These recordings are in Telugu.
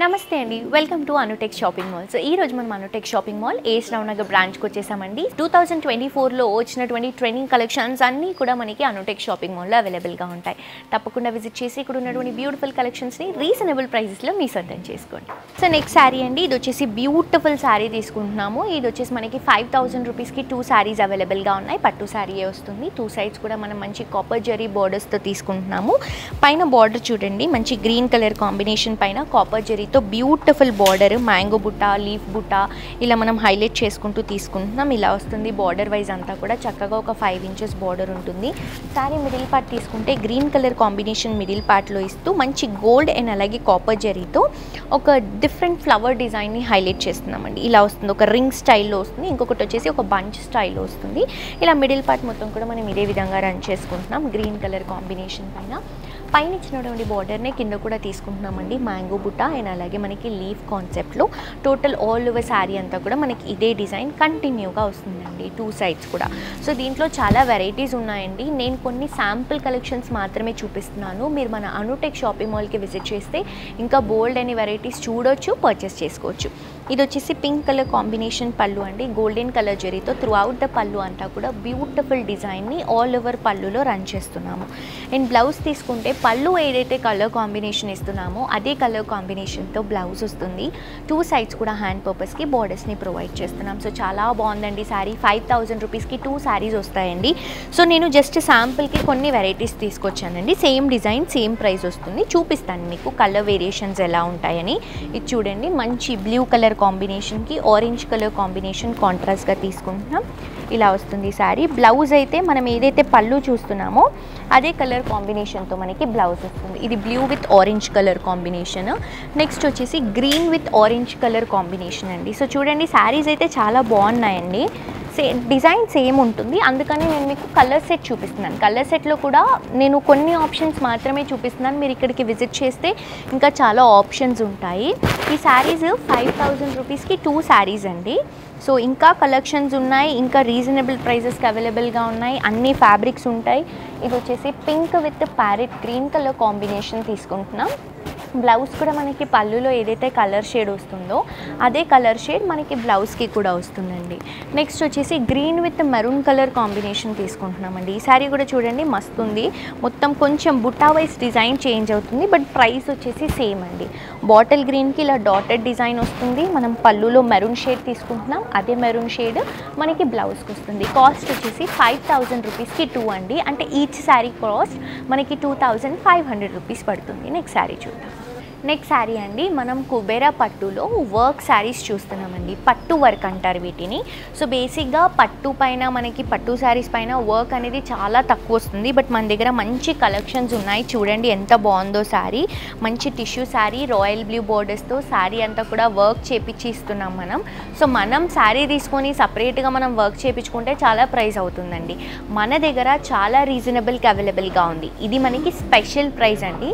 నమస్తే అండి, welcome to Anutech shopping mall. So ఈ రోజు మనం అనుటెక్ షాపింగ్ మాల్ ఏఎస్ రావు నగర్ బ్రాంచ్కి వచ్చేసామండి. 2024లో వచ్చినటువంటి ట్రెండింగ్ కలెక్షన్స్ అన్నీ కూడా మనకి అనుటెక్ షాపింగ్ మాల్లో అవైలబుల్గా ఉంటాయి. తప్పకుండా విజిట్ చేసి ఇక్కడ ఉన్నటువంటి బ్యూటిఫుల్ కలెక్షన్స్ని రీజనబుల్ ప్రైజెస్లో మీ సొంతం చేసుకోండి. సో నెక్స్ట్ శారీ అండి, ఇది వచ్చేసి బ్యూటిఫుల్ శారీ తీసుకుంటున్నాము. ఇది వచ్చేసి మనకి 5000 రూపీస్కి 2 శారీస్ అవైలబుల్గా ఉన్నాయి. పట్టు శారీయే వస్తుంది. 2 సైడ్స్ కూడా మనం మంచి కాపర్ జరీ బోర్డర్స్తో తీసుకుంటున్నాము. పైన బార్డర్ చూడండి, మంచి గ్రీన్ కలర్ కాంబినేషన్ పైన కాపర్ జరీతో బ్యూటిఫుల్ బార్డర్, మ్యాంగో బుట్ట, లీఫ్ బుట్ట ఇలా మనం హైలైట్ చేసుకుంటూ తీసుకుంటున్నాం. ఇలా వస్తుంది బార్డర్ వైజ్ అంతా కూడా. చక్కగా ఒక 5 ఇంచెస్ బార్డర్ ఉంటుంది. శారీ మిడిల్ పార్ట్ తీసుకుంటే గ్రీన్ కలర్ కాంబినేషన్ మిడిల్ పార్ట్లో ఇస్తూ మంచి గోల్డ్ అండ్ అలాగే కాపర్ జరీతో ఒక డిఫరెంట్ ఫ్లవర్ డిజైన్ని హైలైట్ చేస్తున్నామండి. ఇలా వస్తుంది, ఒక రింగ్ స్టైల్లో వస్తుంది. ఇంకొకటి వచ్చేసి ఒక బంచ్ స్టైల్లో వస్తుంది. ఇలా మిడిల్ పార్ట్ మొత్తం కూడా మనం ఇదే విధంగా రన్ చేసుకుంటున్నాం. గ్రీన్ కలర్ కాంబినేషన్ పైన ఇచ్చినటువంటి బార్డర్ని కింద కూడా తీసుకుంటున్నామండి. మ్యాంగో బుట్ట అండ్ అలాగే మనకి లీఫ్ కాన్సెప్ట్లో టోటల్ ఆల్ ఓవర్ శారీ అంతా కూడా మనకి ఇదే డిజైన్ కంటిన్యూగా వస్తుందండి, 2 సైడ్స్ కూడా. సో దీంట్లో చాలా వెరైటీస్ ఉన్నాయండి. నేను కొన్ని శాంపుల్ కలెక్షన్స్ మాత్రమే చూపిస్తున్నాను. మీరు మన అనుటెక్ షాపింగ్ మాల్కి విజిట్ చేస్తే ఇంకా బోల్డ్ అనే వెరైటీస్ చూడొచ్చు, పర్చేస్ చేసుకోవచ్చు. ఇది వచ్చేసి పింక్ కలర్ కాంబినేషన్ పళ్ళు అండి. గోల్డెన్ కలర్ జరీతో త్రూ అవుట్ ద పళ్ళు అంతా కూడా బ్యూటిఫుల్ డిజైన్ని ఆల్ ఓవర్ పళ్ళులో రన్ చేస్తున్నాము. అండ్ బ్లౌజ్ తీసుకుంటే పళ్ళు ఏదైతే కలర్ కాంబినేషన్ ఇస్తున్నామో అదే కలర్ కాంబినేషన్తో బ్లౌజ్ వస్తుంది. 2 సైడ్స్ కూడా హ్యాండ్ పర్పస్కి బార్డర్స్ని ప్రొవైడ్ చేస్తున్నాం. సో చాలా బాగుందండి శారీ. 5000 రూపీస్కి 2 శారీస్ వస్తాయండి. సో నేను జస్ట్ శాంపుల్కి కొన్ని వెరైటీస్ తీసుకొచ్చానండి. సేమ్ డిజైన్ సేమ్ ప్రైస్ వస్తుంది. చూపిస్తాను మీకు కలర్ వేరియేషన్స్ ఎలా ఉంటాయని. ఇది చూడండి, మంచి బ్లూ కలర్ కాంబినేషన్కి ఆరెంజ్ కలర్ కాంబినేషన్ కాంట్రాస్ట్గా తీసుకుంటున్నాం. ఇలా వస్తుంది శారీ. బ్లౌజ్ అయితే మనం ఏదైతే పళ్ళు చూస్తున్నామో అదే కలర్ కాంబినేషన్తో మనకి బ్లౌజ్ వస్తుంది. ఇది blue with orange colour combination. Next వచ్చేసి green with orange colour combination అండి. సో చూడండి, శారీస్ అయితే చాలా బాగున్నాయండి. డిజైన్ సేమ్ ఉంటుంది, అందుకని నేను మీకు కలర్ సెట్ చూపిస్తున్నాను. కలర్ సెట్లో కూడా నేను కొన్ని ఆప్షన్స్ మాత్రమే చూపిస్తున్నాను. మీరు ఇక్కడికి విజిట్ చేస్తే ఇంకా చాలా ఆప్షన్స్ ఉంటాయి. ఈ శారీస్ 5000 రూపీస్కి 2 శారీస్ అండి. సో ఇంకా కలెక్షన్స్ ఉన్నాయి, ఇంకా రీజనబుల్ ప్రైజెస్కి అవైలబుల్గా ఉన్నాయి. అన్ని ఫ్యాబ్రిక్స్ ఉంటాయి. ఇది వచ్చేసి pink with parrot green colour combination తీసుకుంటున్నాం. బ్లౌజ్ కూడా మనకి పళ్ళులో ఏదైతే కలర్ షేడ్ వస్తుందో అదే కలర్ షేడ్ మనకి బ్లౌజ్కి కూడా వస్తుందండి. నెక్స్ట్ వచ్చేసి green with maroon colour combination తీసుకుంటున్నామండి. ఈ శారీ కూడా చూడండి, మస్తు ఉంది. మొత్తం కొంచెం బుట్టా వైజ్ డిజైన్ చేంజ్ అవుతుంది, బట్ ప్రైస్ వచ్చేసి సేమ్ అండి. బాటిల్ గ్రీన్కి ఇలా డాటెడ్ డిజైన్ వస్తుంది. మనం పళ్ళులో మెరూన్ షేడ్ తీసుకుంటున్నాం, అదే మెరూన్ షేడ్ మనకి బ్లౌజ్కి వస్తుంది. కాస్ట్ వచ్చేసి 5000 రూపీస్కి 2 అండి. అంటే ఈచ్ శారీ కాస్ట్ మనకి 2500 రూపీస్ పడుతుంది. నెక్స్ట్ శారీ చూద్దాం. నెక్స్ట్ శారీ అండి, మనం కుబేరా పట్టులో వర్క్ శారీస్ చూస్తున్నామండి. పట్టు వర్క్ అంటారు వీటిని. సో బేసిక్గా పట్టు పైన మనకి పట్టు శారీస్ పైన వర్క్ అనేది చాలా తక్కువ వస్తుంది, బట్ మన దగ్గర మంచి కలెక్షన్స్ ఉన్నాయి. చూడండి ఎంత బాగుందో శారీ. మంచి టిష్యూ శారీ, రాయల్ బ్లూ బోర్డర్స్తో శారీ అంతా కూడా వర్క్ చేపించి ఇస్తున్నాం మనం. సో మనం శారీ తీసుకొని సపరేట్గా మనం వర్క్ చేయించుకుంటే చాలా ప్రైస్ అవుతుందండి. మన దగ్గర చాలా రీజనబుల్గా అవైలబుల్గా ఉంది. ఇది మనకి స్పెషల్ ప్రైస్ అండి.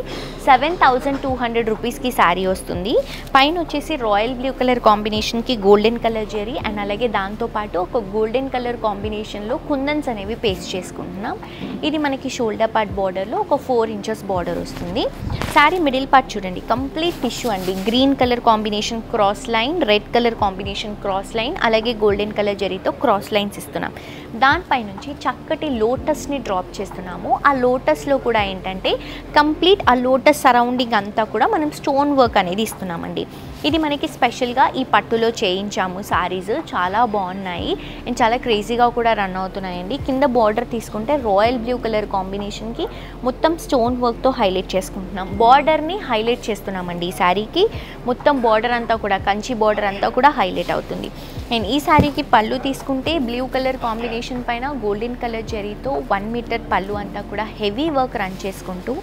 7200 రూపీస్కి శారీ వస్తుంది. పైన వచ్చేసి రాయల్ బ్లూ కలర్ కాంబినేషన్కి గోల్డెన్ కలర్ జరీ అండ్ అలాగే దాంతోపాటు ఒక గోల్డెన్ కలర్ కాంబినేషన్లో కుందన్స్ అనేవి పేస్ట్ చేసుకుంటున్నాం. ఇది మనకి షోల్డర్ పార్ట్ బార్డర్లో ఒక 4 ఇంచెస్ బార్డర్ వస్తుంది. శారీ మిడిల్ పార్ట్ చూడండి, కంప్లీట్ టిష్యూ అండి. Green colour combination cross line, red colour combination cross line, అలాగే గోల్డెన్ కలర్ జరీతో క్రాస్ లైన్స్ ఇస్తున్నాం. దానిపై నుంచి చక్కటి లోటస్ని డ్రాప్ చేస్తున్నాము. ఆ లోటస్లో కూడా ఏంటంటే కంప్లీట్ ఆ లోటస్ సరౌండింగ్ అంతా కూడా మనం స్టోన్ వర్క్ అనేది ఇస్తున్నామండి. ఇది మనకి స్పెషల్గా ఈ పట్టులో చేయించాము. శారీస్ చాలా బాగున్నాయి అండ్ చాలా క్రేజీగా కూడా రన్ అవుతున్నాయండి. కింద బార్డర్ తీసుకుంటే రాయల్ బ్లూ కలర్ కాంబినేషన్కి మొత్తం స్టోన్ వర్క్తో హైలైట్ చేసుకుంటున్నాం. బార్డర్ని హైలైట్ చేస్తున్నామండి. ఈ శారీకి మొత్తం బార్డర్ అంతా కూడా కంచి బార్డర్ అంతా కూడా హైలైట్ అవుతుంది. అండ్ ఈ శారీకి పళ్ళు తీసుకుంటే బ్లూ కలర్ కాంబినేషన్ పైన గోల్డెన్ కలర్ జరీతో 1 మీటర్ పళ్ళు అంతా కూడా హెవీ వర్క్ రన్ చేసుకుంటూ,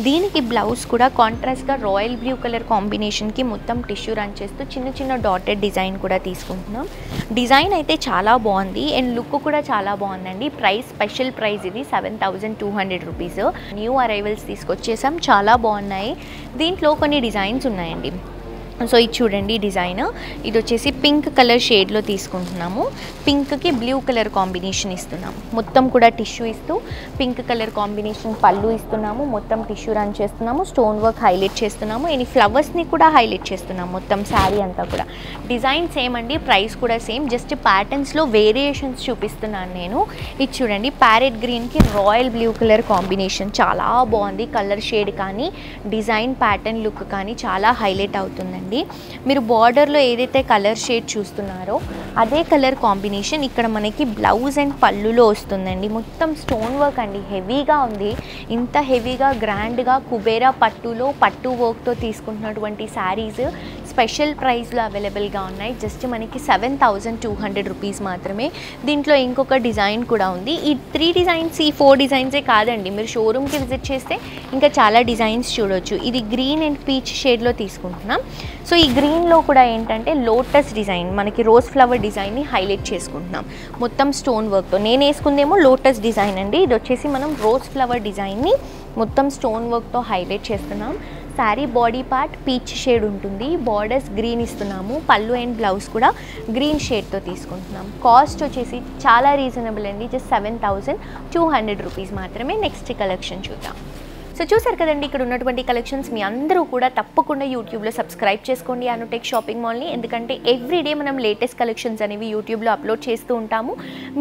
దీనికి బ్లౌజ్ కూడా కాంట్రాస్ట్గా రాయల్ బ్లూ కలర్ కాంబినేషన్కి మొత్తం టిష్యూ రన్ చేస్తూ చిన్న చిన్న డాటెడ్ డిజైన్ కూడా తీసుకుంటున్నాం. డిజైన్ అయితే చాలా బాగుంది అండ్ లుక్ కూడా చాలా బాగుందండి. ప్రైస్ స్పెషల్ ప్రైస్ ఇది 7200 రూపీస్. న్యూ అరైవల్స్ తీసుకొచ్చేసాం, చాలా బాగున్నాయి. దీంట్లో కొన్ని డిజైన్స్ ఉన్నాయండి. సో ఇది చూడండి డిజైన్, ఇది వచ్చేసి పింక్ కలర్ షేడ్లో తీసుకుంటున్నాము. పింక్కి బ్లూ కలర్ కాంబినేషన్ ఇస్తున్నాము. మొత్తం కూడా టిష్యూ ఇస్తూ పింక్ కలర్ కాంబినేషన్ పళ్ళు ఇస్తున్నాము. మొత్తం టిష్యూ రన్ చేస్తున్నాము. స్టోన్ వర్క్ హైలైట్ చేస్తున్నాము. ఈ ఫ్లవర్స్ని కూడా హైలైట్ చేస్తున్నాము. మొత్తం శారీ అంతా కూడా డిజైన్ సేమ్ అండి, ప్రైస్ కూడా సేమ్, జస్ట్ ప్యాటర్న్స్లో వేరియేషన్స్ చూపిస్తున్నాను నేను. ఇది చూడండి ప్యారెట్ గ్రీన్కి రాయల్ బ్లూ కలర్ కాంబినేషన్ చాలా బాగుంది. కలర్ షేడ్ కానీ డిజైన్ ప్యాటర్న్ లుక్ కానీ చాలా హైలైట్ అవుతుందండి. మీరు బార్డర్లో ఏదైతే కలర్ షేడ్ చూస్తున్నారో అదే కలర్ కాంబినేషన్ ఇక్కడ మనకి బ్లౌజ్ అండ్ పళ్ళులో వస్తుందండి. మొత్తం స్టోన్ వర్క్ అండి, హెవీగా ఉంది. ఇంత హెవీగా గ్రాండ్గా కుబేరా పట్టులో పట్టు వర్క్తో తీసుకుంటున్నటువంటి శారీస్ స్పెషల్ ప్రైస్లో అవైలబుల్గా ఉన్నాయి. జస్ట్ మనకి 7,200 రూపీస్ మాత్రమే. దీంట్లో ఇంకొక డిజైన్ కూడా ఉంది. ఈ 3 డిజైన్స్, ఈ 4 డిజైన్సే కాదండి, మీరు షోరూమ్కి విజిట్ చేస్తే ఇంకా చాలా డిజైన్స్ చూడొచ్చు. ఇది గ్రీన్ అండ్ పీచ్ షేడ్లో తీసుకుంటున్నాం. సో ఈ గ్రీన్లో కూడా ఏంటంటే లోటస్ డిజైన్, మనకి రోజ్ ఫ్లవర్ డిజైన్ని హైలైట్ చేసుకుంటున్నాం మొత్తం స్టోన్ వర్క్తో. నేను వేసుకుందేమో లోటస్ డిజైన్ అండి, ఇది వచ్చేసి మనం రోజ్ ఫ్లవర్ డిజైన్ని మొత్తం స్టోన్ వర్క్తో హైలైట్ చేస్తున్నాం. Sari body part peach shade ఉంటుంది, బార్డర్స్ గ్రీన్ ఇస్తున్నాము, పళ్ళు అండ్ బ్లౌజ్ కూడా గ్రీన్ షేడ్తో తీసుకుంటున్నాం. కాస్ట్ వచ్చేసి చాలా రీజనబుల్ అండి, జస్ట్ 7,200 రూపీస్ మాత్రమే. నెక్స్ట్ కలెక్షన్ చూద్దాం. సో చూసారు కదండి, ఇక్కడ ఉన్నటువంటి కలెక్షన్స్ మీ అందరూ కూడా తప్పకుండా యూట్యూబ్లో సబ్స్క్రైబ్ చేసుకోండి అనుటెక్ షాపింగ్ మాల్ని. ఎందుకంటే ఎవ్రీడే మనం లేటెస్ట్ కలెక్షన్స్ అనేవి యూట్యూబ్లో అప్లోడ్ చేస్తూ ఉంటాము.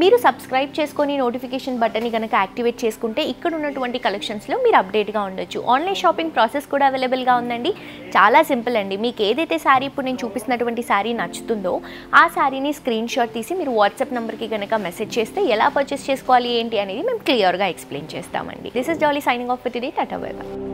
మీరు సబ్స్క్రైబ్ చేసుకొని నోటిఫికేషన్ బటన్ని కనుక యాక్టివేట్ చేసుకుంటే ఇక్కడ ఉన్నటువంటి కలెక్షన్స్లో మీరు అప్డేట్గా ఉండొచ్చు. ఆన్లైన్ షాపింగ్ ప్రాసెస్ కూడా అవైలబుల్గా ఉందండి. చాలా సింపుల్ అండి. మీకు ఏదైతే శారీ ఇప్పుడు నేను చూపిస్తున్నటువంటి శారీ నచ్చుతుందో ఆ శారీని స్క్రీన్ షాట్ తీసి మీరు వాట్సాప్ నెంబర్కి కనుక మెసేజ్ చేస్తే ఎలా పర్చేస్ చేసుకోవాలి ఏంటి అనేది మేము క్లియర్గా ఎక్స్ప్లెయిన్ చేస్తామండి. This is jolly signing off with today. Bye bye.